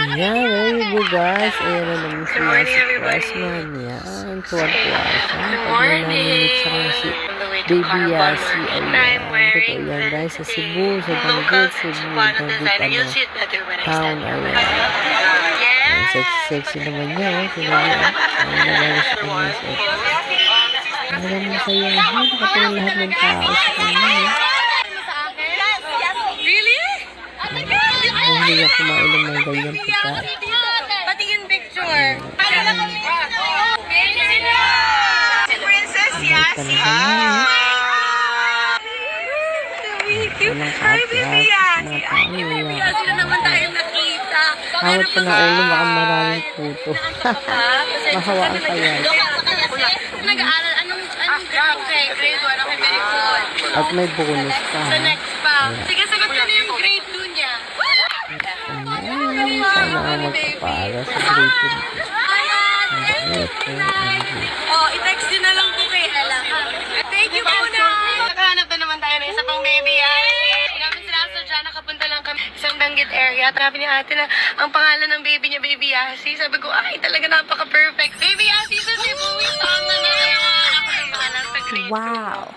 Ayan, very good guys. Ayan na naman si Freshman. Ayan, tuwan-tuwa siya. Pag nanamimit siya ng si Baby Yasi. Ayan, totoo yan guys. Sa Cebu, sa Banggit, Cebu, Banggit, town. Ayan. Ayan, sexy naman niya. Tingnan niya. Ayan na guys. Ano naman masayahan. Nakatulang lahat ng tao sa kanya. Hindi ako mainom ng ganyan pagkain. Patingin picture. Princess Yasi. Hi, Baby Yasi. Baby Yasi na naman tayo nakita. Hawat pa na ulo, baka maraming puto. Mahawaan ka yan. Nag-aaral, anong grade? Grade 1, okay, very good. At may bonus pa. Sa next pa. Sige, sagot ko na yung grade 2 niya. Sana ako magpapala sa grade 2. Oh, i-text din na lang po kay Ella. Thank you po na. Nakahanap na naman tayo ng isa pang Baby Yasi. Hindi namin sinasadya, nakapunta lang kami isang Banggit area. Sabi ni ate na ang pangalan ng baby niya, Baby Yasi. Sabi ko, ay, talaga napaka-perfect. Baby Yasi sa Cebu, yung song na nakayawa ako ng pangalan sa grade 2. Wow!